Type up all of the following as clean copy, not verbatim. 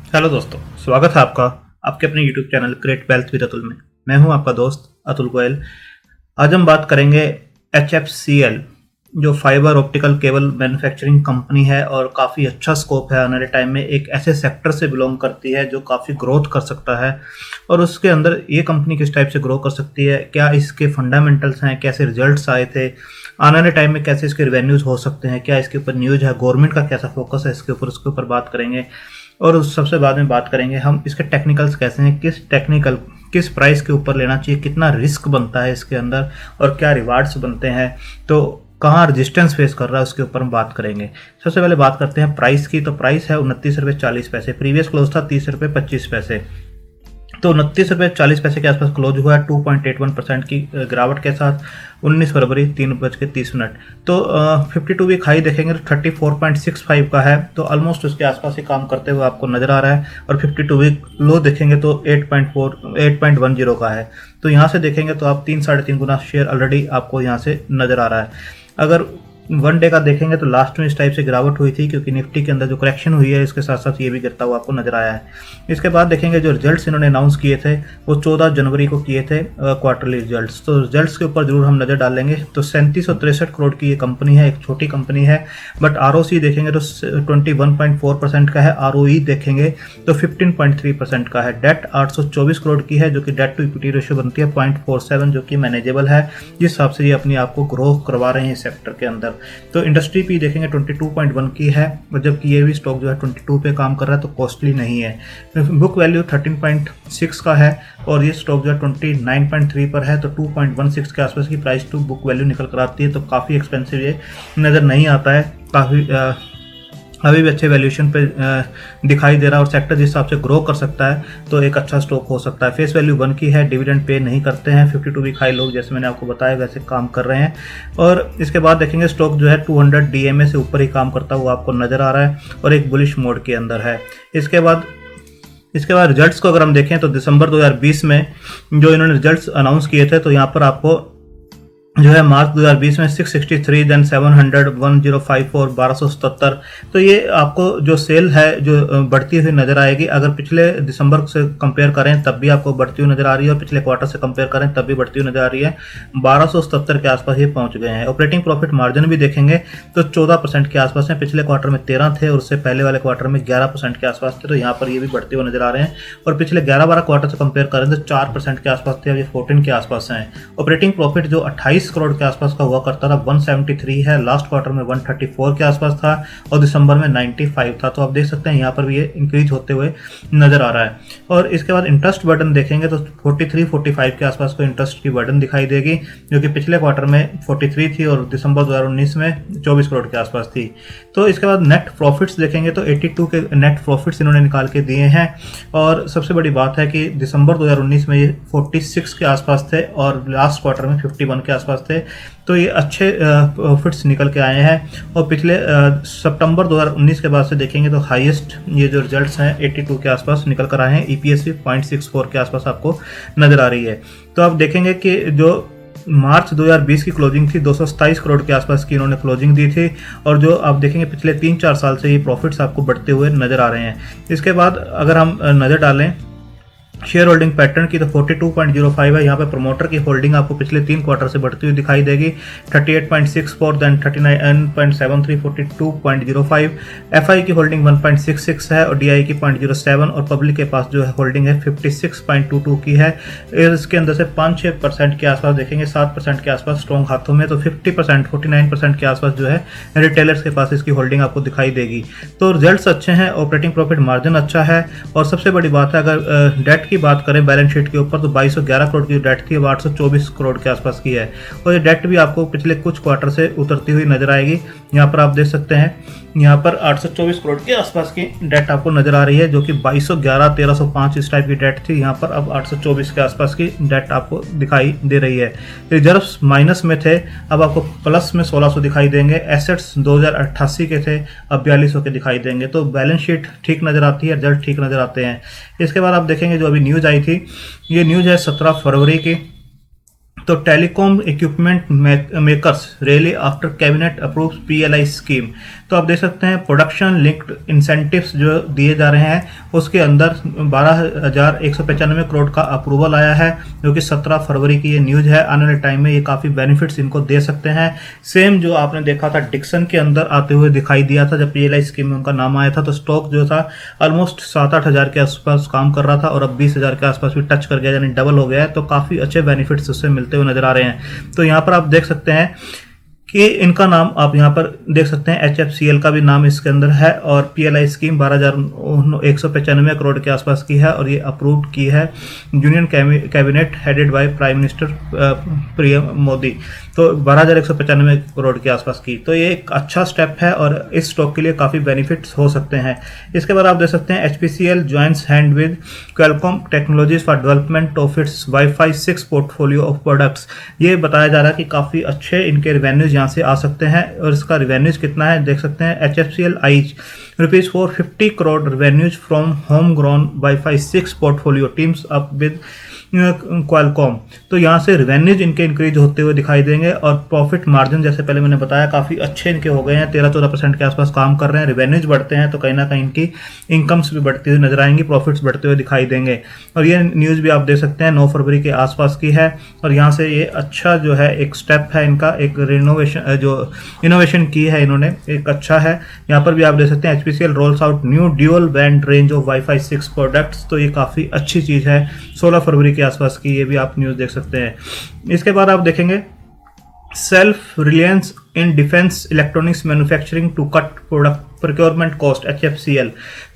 Hello दोस्तों, स्वागत है आपका आपके अपने YouTube channel create wealth with Atul में। मैं हूं आपका दोस्त अतुल गोयल। आज हम बात करेंगे HFCL, जो fibre optical cable manufacturing company है और काफ़ी अच्छा स्कोप है आने वाले टाइम में। एक ऐसे सेक्टर से बिलोंग करती है जो काफ़ी ग्रोथ कर सकता है और उसके अंदर ये कंपनी किस टाइप से ग्रो कर सकती है, क्या इसके फंडामेंटल्स हैं, कैसे रिजल्ट्स आए थे, आने वाले टाइम में कैसे इसके रिवेन्यूज हो सकते हैं, क्या इसके ऊपर न्यूज है, गवर्नमेंट का कैसा फोकस है इसके ऊपर, उसके ऊपर बात करेंगे। और उस सबसे बाद में बात करेंगे हम इसके टेक्निकल्स कैसे हैं, किस प्राइस के ऊपर लेना चाहिए, कितना रिस्क बनता है इसके अंदर और क्या रिवार्ड्स बनते हैं, तो कहाँ रजिस्टेंस फेस कर रहा है उसके ऊपर हम बात करेंगे। सबसे पहले बात करते हैं प्राइस की। तो प्राइस है 29 रुपये 40 पैसे, प्रीवियस क्लोज था 30 रुपये 25 पैसे। तो 29 रुपये 40 पैसे के आसपास क्लोज हुआ है 2.81% की गिरावट के साथ 19 फरवरी 3:30। तो 52 वीक हाई देखेंगे तो 34.65 का है, तो ऑलमोस्ट उसके आसपास ही काम करते हुए आपको नजर आ रहा है। और 52 वीक लो देखेंगे तो 8.10 का है। तो यहाँ से देखेंगे तो आप 3-3.5 गुना शेयर ऑलरेडी आपको यहाँ से नजर आ रहा है। अगर वन डे का देखेंगे तो लास्ट में इस टाइप से गिरावट हुई थी, क्योंकि निफ्टी के अंदर जो करेक्शन हुई है इसके साथ साथ ये भी गिरता हुआ आपको नजर आया है। इसके बाद देखेंगे जो रिजल्ट्स इन्होंने अनाउंस किए थे वो 14 जनवरी को किए थे, क्वार्टरली रिजल्ट्स। तो रिजल्ट्स के ऊपर जरूर हम नज़र डालेंगे। तो 3763 करोड़ की ये कंपनी है, एक छोटी कंपनी है, बट ROC देखेंगे तो 21.4% का है, ROE देखेंगे तो 15.3% का है। डेट 824 करोड़ की है, जो कि डेट टू इक्विटी रेशियो बनती है 0.47, जो कि मैनेजेबल है। जिस हिसाब से ये अपनी आपको ग्रो करवा रहे हैं इस सेक्टर के अंदर। तो इंडस्ट्री पी देखेंगे 22.1 की है, और जबकि ये भी स्टॉक जो है 22 पे काम कर रहा है, तो कॉस्टली नहीं है। बुक वैल्यू 13.6 का है और ये स्टॉक जो है 29.3 पर है, तो 2.16 के आसपास की प्राइस टू बुक वैल्यू निकल कर आती है। तो काफ़ी एक्सपेंसिव ये नज़र नहीं आता है, काफ़ी अभी भी अच्छे वैल्यूएशन पे दिखाई दे रहा है और सेक्टर जिस हिसाब से ग्रो कर सकता है तो एक अच्छा स्टॉक हो सकता है। फेस वैल्यू 1 की है, डिविडेंड पे नहीं करते हैं, 52 वीक हाई लोग जैसे मैंने आपको बताया वैसे काम कर रहे हैं। और इसके बाद देखेंगे स्टॉक जो है 200 DMA से ऊपर ही काम करता हुआ आपको नज़र आ रहा है और एक बुलिश मोड के अंदर है। इसके बाद रिजल्ट्स को अगर हम देखें तो दिसंबर 2020 में जो इन्होंने रिजल्ट्स अनाउंस किए थे, तो यहाँ पर आपको जो है मार्च 2020 में 663, देन 700, 1054, 1277। तो ये आपको जो सेल है जो बढ़ती हुई नजर आएगी। अगर पिछले दिसंबर से कंपेयर करें तब भी आपको बढ़ती हुई नजर आ रही है और पिछले क्वार्टर से कंपेयर करें तब भी बढ़ती हुई नजर आ रही है। 1277 के आसपास ये पहुंच गए हैं। ऑपरेटिंग प्रॉफिट मार्जिन भी देखेंगे तो 14% के आसपास है, पिछले क्वार्टर में 13 थे और उससे पहले वाले क्वार्टर में 11% के आसपास थे। तो यहाँ पर ये भी बढ़ते हुए नजर आ रहे हैं और पिछले 11-12 क्वार्टर से कंपेयर करें तो 4% के आसपास थे, अब ये 14 के आसपास हैं। ऑपरेटिंग प्रॉफिट जो 28 करोड़ के आसपास का हुआ करता था 173 है, लास्ट क्वार्टर में 134 के आसपास था और दिसंबर में 95 था। तो आप देख सकते हैं यहाँ पर भी ये इंक्रीज होते हुए नजर आ रहा है। और इसके बाद इंटरेस्ट बर्डन देखेंगे तो 43-45 के आसपास को इंटरेस्ट की बर्डन दिखाई देगी, जो कि पिछले क्वार्टर में 43 थी और दिसंबर 2019 में 24 करोड़ के आसपास थी। तो इसके बाद नेट प्रॉफिट्स देखेंगे तो 82 के नेट प्रॉफिट्स इन्होंने निकाल के दिए हैं। और सबसे बड़ी बात है कि दिसंबर 2019 में ये 46 के आसपास थे और लास्ट क्वार्टर में 51 के आसपास थे। तो ये अच्छे प्रॉफिट्स निकल के आए हैं और पिछले सितंबर 2019 के बाद से देखेंगे तो हाईएस्ट ये जो रिजल्ट्स हैं 82 के आसपास निकल कर आए हैं। EPS भी 0.64 के आसपास आपको नजर आ रही है। तो आप देखेंगे कि जो मार्च 2020 की क्लोजिंग थी 227 करोड़ के आसपास की इन्होंने क्लोजिंग दी थी और जो आप देखेंगे पिछले 3-4 साल से ये प्रॉफिट्स आपको बढ़ते हुए नजर आ रहे हैं। इसके बाद अगर हम नज़र डालें शेयर होल्डिंग पैटर्न की तो 42.05 है। यहाँ पे प्रमोटर की होल्डिंग आपको पिछले 3 क्वार्टर से बढ़ती हुई दिखाई देगी, 38.64, देन 39.73, 42.05। FI की होल्डिंग 1.66 है और DI की 0.07 और पब्लिक के पास जो है होल्डिंग है 56.22 की है। इसके अंदर से 5-6% के आसपास देखेंगे, 7% के आसपास स्ट्रॉन्ग हाथों में, तो 50%, 49% के आसपास जो है रिटेलर्स के पास इसकी होल्डिंग आपको दिखाई देगी। तो रिजल्ट्स अच्छे हैं, ऑपरेटिंग प्रॉफिट मार्जिन अच्छा है और सबसे बड़ी बात है अगर डेट की बात करें बैलेंस शीट के ऊपर तो 2211 करोड़ की डेट थी, अब 824 करोड़ के आसपास की है और ये डेट भी आपको पिछले कुछ क्वार्टर से उतरती हुई नजर आएगी। यहाँ पर आप देख सकते हैं यहाँ पर 824 करोड़ के आसपास की डेट आपको नजर आ रही है, जो कि 2211, 1305 इस टाइप की डेट थी। यहाँ पर अब 824 के आसपास की डेट आपको दिखाई दे रही है। रिजर्व्स माइनस में थे, अब आपको प्लस में 1600 दिखाई देंगे। एसेट्स 2088 के थे, अब 4200 के दिखाई देंगे। तो बैलेंस शीट ठीक नजर आती है, रिजल्ट ठीक नजर आते हैं। इसके बाद आप देखेंगे जो अभी न्यूज आई थी, ये न्यूज है 17 फरवरी की, तो telecom equipment makers rally after cabinet approves PLI scheme. तो आप देख सकते हैं प्रोडक्शन लिंक्ड इंसेंटिव्स जो दिए जा रहे हैं उसके अंदर 12,195 करोड़ का अप्रूवल आया है, जो कि 17 फरवरी की ये न्यूज़ है। आने वाले टाइम में ये काफ़ी बेनिफिट्स इनको दे सकते हैं। सेम जो आपने देखा था डिक्सन के अंदर आते हुए दिखाई दिया था, जब पीएलआई स्कीम में उनका नाम आया था तो स्टॉक जो था ऑलमोस्ट 7-8 हज़ार के आसपास काम कर रहा था और अब 20 हज़ार के आसपास भी टच कर गया, यानी डबल हो गया है। तो काफ़ी अच्छे बेनिफिट्स उससे मिलते हुए नजर आ रहे हैं। तो यहाँ पर आप देख सकते हैं कि इनका नाम आप यहाँ पर देख सकते हैं, HFCL का भी नाम इसके अंदर है और पीएलआई स्कीम 12,195 करोड़ के आसपास की है और ये अप्रूव की है union cabinet headed by prime minister PM Modi. तो 12,195 करोड़ के आसपास की, तो ये एक अच्छा स्टेप है और इस स्टॉक के लिए काफ़ी बेनिफिट्स हो सकते हैं। इसके बाद आप देख सकते हैं HPCL joins hand with Qualcomm technologies for development of its wifi 6 portfolio of products. ये बताया जा रहा है कि काफ़ी अच्छे इनके रिवेन्यूज यहाँ से आ सकते हैं और इसका रिवेन्यूज कितना है देख सकते हैं। HFCL eyes ₹450 crore revenues from home grown wifi 6 portfolio teams up with Qualcomm. तो यहाँ से रिवेन्यूज इनके इंक्रीज होते हुए दिखाई देंगे और प्रॉफिट मार्जिन जैसे पहले मैंने बताया काफ़ी अच्छे इनके हो गए हैं, 13-14% के आसपास काम कर रहे हैं। रिवेन्यूज बढ़ते हैं तो कहीं ना कहीं इनकी इनकम्स भी बढ़ती हुई नजर आएंगी, प्रॉफिट्स बढ़ते हुए दिखाई देंगे। और ये न्यूज़ भी आप देख सकते हैं 9 फरवरी के आसपास की है और यहाँ से ये अच्छा जो है एक स्टेप है इनका, एक रिनोवेशन जो इनोवेशन की है इन्होंने, एक अच्छा है। यहाँ पर भी आप देख सकते हैं HPCL roles out new dual band range of wifi 6 products. तो ये काफ़ी अच्छी चीज़ है, 16 फरवरी के आसपास की, ये भी आप न्यूज़ देख सकते हैं। इसके बाद आप देखेंगे self reliance in defence electronics manufacturing to cut product procurement cost HFCL।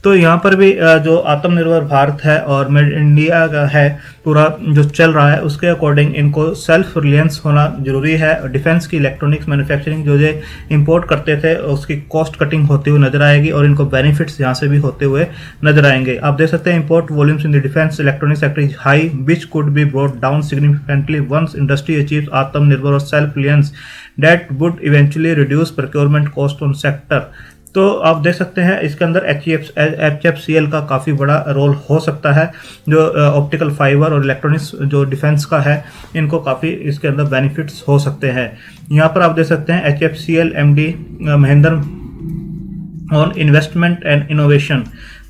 तो यहाँ पर भी जो आत्मनिर्भर भारत है और मेड इंडिया का है पूरा जो चल रहा है उसके अकॉर्डिंग इनको सेल्फ रिलायंस होना जरूरी है। डिफेंस की इलेक्ट्रॉनिक्स मैन्युफैक्चरिंग जो ये इंपोर्ट करते थे उसकी कॉस्ट कटिंग होती हुई नजर आएगी और इनको बेनिफिट्स यहाँ से भी होते हुए नजर आएंगे। आप देख सकते हैं import volumes in the defence electronics sector is high which could be brought down significantly once industry achieves atmanirbhar और self reliance that would eventually reduce procurement cost on sector. तो आप देख सकते हैं इसके अंदर HFCL का काफ़ी बड़ा रोल हो सकता है, जो ऑप्टिकल फाइबर और इलेक्ट्रॉनिक्स जो डिफेंस का है इनको काफ़ी इसके अंदर बेनिफिट्स हो सकते हैं। यहाँ पर आप देख सकते हैं HFCL MD Mahendra on investment and innovation.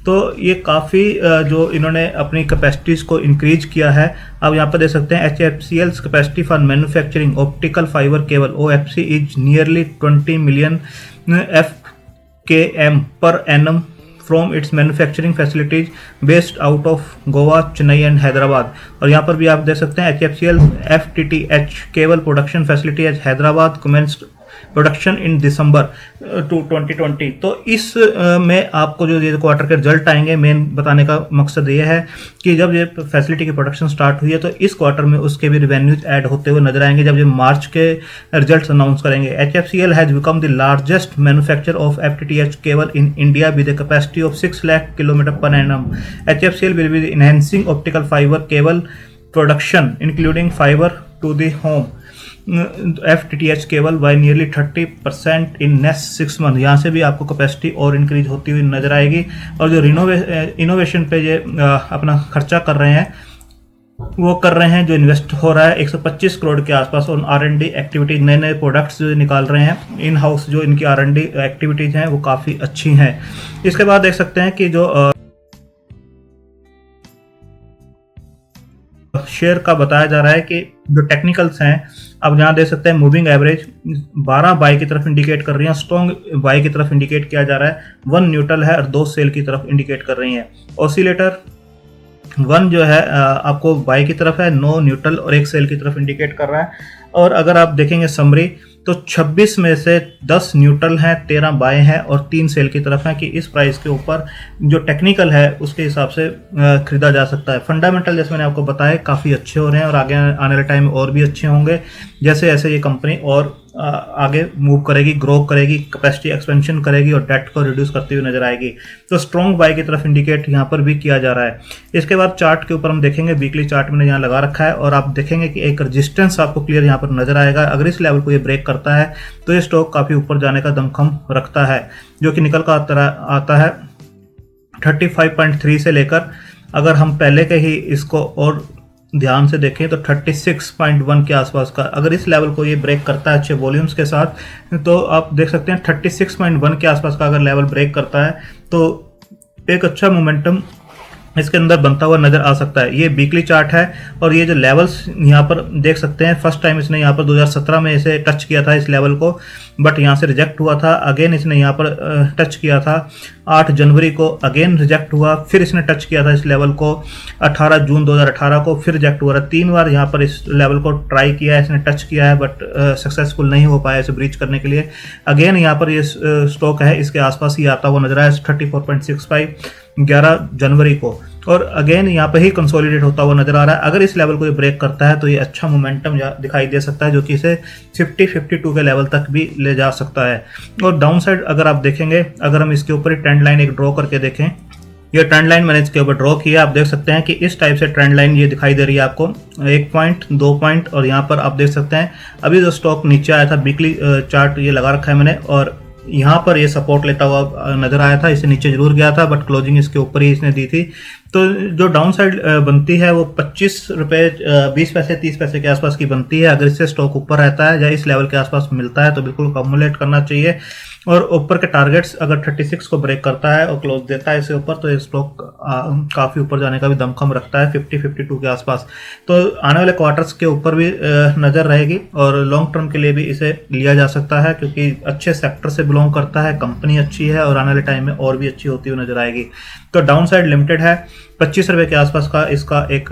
तो ये काफ़ी जो इन्होंने अपनी कैपेसिटीज़ को इंक्रीज किया है। अब यहाँ पर देख सकते हैं HFCL's capacity for manufacturing optical fibre cable OFC is nearly 20 million FKM per annum from its manufacturing facilities based out of Goa, Chennai and Hyderabad. और यहाँ पर भी आप देख सकते हैं HFCL FTTH cable production facility at Hyderabad commenced production in December 2020। तो इस में आपको जो ये क्वार्टर के रिजल्ट आएंगे, मेन बताने का मकसद ये है कि जब ये फैसिलिटी की प्रोडक्शन स्टार्ट हुई है तो इस क्वार्टर में उसके भी रेवेन्यूज ऐड होते हुए नजर आएंगे जब ये मार्च के रिजल्ट्स अनाउंस करेंगे। HFCL has become the largest manufacture of FTTH cable in India with a capacity of 6 lakh kilometer per annum. HFCL will be enhancing optical fiber cable production including fiber to the home FTTH cable bye nearly 30% in next 6 month. यहाँ से भी आपको capacity और increase होती हुई नजर आएगी। और जो इनोवेशन पे ये अपना खर्चा कर रहे हैं वो कर रहे हैं, जो इन्वेस्ट हो रहा है 125 करोड़ के आसपास और R&D एक्टिविटीज, नए नए प्रोडक्ट्स जो निकाल रहे हैं इन हाउस, जो इनकी R&D एक्टिविटीज हैं वो काफ़ी अच्छी हैं। इसके बाद देख सकते हैं कि जो शेयर का बताया जा रहा है कि जो टेक्निकल्स हैं, अब यहाँ देख सकते हैं मूविंग एवरेज 12 बाई की तरफ इंडिकेट कर रही है, स्ट्रॉन्ग बाई की तरफ इंडिकेट किया जा रहा है, 1 न्यूट्रल है और 2 सेल की तरफ इंडिकेट कर रही हैं। ऑसिलेटर 1 जो है आपको बाई की तरफ है, 9 न्यूट्रल और 1 सेल की तरफ इंडिकेट कर रहा है। और अगर आप देखेंगे समरी तो 26 में से 10 न्यूट्रल हैं, 13 बाय हैं और 3 सेल की तरफ हैं कि इस प्राइस के ऊपर जो टेक्निकल है उसके हिसाब से खरीदा जा सकता है। फंडामेंटल जैसे मैंने आपको बताया काफ़ी अच्छे हो रहे हैं और आगे आने वाले टाइम में और भी अच्छे होंगे जैसे जैसे ये कंपनी और आगे मूव करेगी, ग्रो करेगी, कैपेसिटी एक्सपेंशन करेगी और डेट को रिड्यूस करती हुई नजर आएगी। तो स्ट्रॉन्ग बाय की तरफ इंडिकेट यहाँ पर भी किया जा रहा है। इसके बाद चार्ट के ऊपर हम देखेंगे, वीकली चार्ट मैंने यहाँ लगा रखा है और आप देखेंगे कि एक रेजिस्टेंस आपको क्लियर यहाँ पर नजर आएगा। अगर इस लेवल को ये ब्रेक करता है तो ये स्टॉक काफ़ी ऊपर जाने का दमखम रखता है, जो कि निकल कर आता है 35.3 से लेकर, अगर हम पहले के ही इसको और ध्यान से देखें तो 36.1 के आसपास का, अगर इस लेवल को ये ब्रेक करता है अच्छे वॉल्यूम्स के साथ, तो आप देख सकते हैं 36.1 के आसपास का अगर लेवल ब्रेक करता है तो एक अच्छा मोमेंटम इसके अंदर बनता हुआ नजर आ सकता है। ये वीकली चार्ट है और ये जो लेवल्स यहाँ पर देख सकते हैं, फर्स्ट टाइम इसने यहाँ पर 2017 में इसे टच किया था इस लेवल को, बट यहाँ से रिजेक्ट हुआ था। अगेन इसने यहाँ पर टच किया था 8 जनवरी को, अगेन रिजेक्ट हुआ, फिर इसने टच किया था इस लेवल को 18 जून 2018 को, फिर रिजेक्ट हुआ था। 3 बार यहाँ पर इस लेवल को ट्राई किया है, इसने टच किया है, बट सक्सेसफुल नहीं हो पाया इसे ब्रीच करने के लिए। अगेन यहाँ पर ये स्टॉक है इसके आसपास ही आता हुआ नजर आया 34.65 11 जनवरी को, और अगेन यहाँ पे ही कंसोलिडेट होता हुआ नजर आ रहा है। अगर इस लेवल को ये ब्रेक करता है तो ये अच्छा मोमेंटम दिखाई दे सकता है, जो कि इसे 52 के लेवल तक भी ले जा सकता है। और डाउन साइड अगर आप देखेंगे, अगर हम इसके ऊपर ट्रेंड लाइन एक ड्रॉ करके देखें, ये ट्रेंड लाइन मैंने इसके ऊपर ड्रॉ किया, आप देख सकते हैं कि इस टाइप से ट्रेंड लाइन ये दिखाई दे रही है आपको, 1 पॉइंट 2 पॉइंट, और यहाँ पर आप देख सकते हैं अभी जो स्टॉक नीचे आया था, वीकली चार्ट ये लगा रखा है मैंने, और यहाँ पर ये सपोर्ट लेता हुआ नजर आया था। इसे नीचे जरूर गया था बट क्लोजिंग इसके ऊपर ही इसने दी थी। तो जो डाउन साइड बनती है वो 25 रुपये 20 पैसे 30 पैसे के आसपास की बनती है। अगर इससे स्टॉक ऊपर रहता है या इस लेवल के आसपास मिलता है तो बिल्कुल अक्यूमुलेट करना चाहिए। और ऊपर के टारगेट्स अगर 36 को ब्रेक करता है और क्लोज देता है इससे ऊपर, तो ये स्टॉक काफ़ी ऊपर जाने का भी दमखम रखता है 52 के आसपास। तो आने वाले क्वार्टर्स के ऊपर भी नज़र रहेगी और लॉन्ग टर्म के लिए भी इसे लिया जा सकता है, क्योंकि अच्छे सेक्टर से बिलोंग करता है, कंपनी अच्छी है और आने वाले टाइम में और भी अच्छी होती हुई नजर आएगी। तो डाउन साइड लिमिटेड है, 25 रुपये के आसपास का इसका एक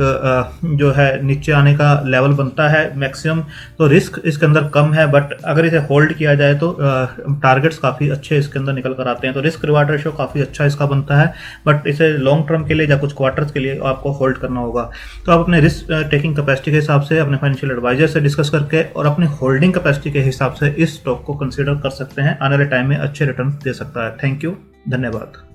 जो है नीचे आने का लेवल बनता है मैक्सिमम। तो रिस्क इसके अंदर कम है, बट अगर इसे होल्ड किया जाए तो टारगेट्स काफ़ी अच्छे इसके अंदर निकल कर आते हैं। तो रिस्क रिवार्ड रेशो काफ़ी अच्छा इसका बनता है, बट इसे लॉन्ग टर्म के लिए या कुछ क्वार्टर्स के लिए आपको होल्ड करना होगा। तो आप अपने रिस्क टेकिंग कैपेसिटी के हिसाब से अपने फाइनेंशियल एडवाइजर से डिस्कस करके और अपनी होल्डिंग कैपेसिटी के हिसाब से इस स्टॉक को कंसिडर कर सकते हैं। आने वाले टाइम में अच्छे रिटर्न दे सकता है। थैंक यू, धन्यवाद।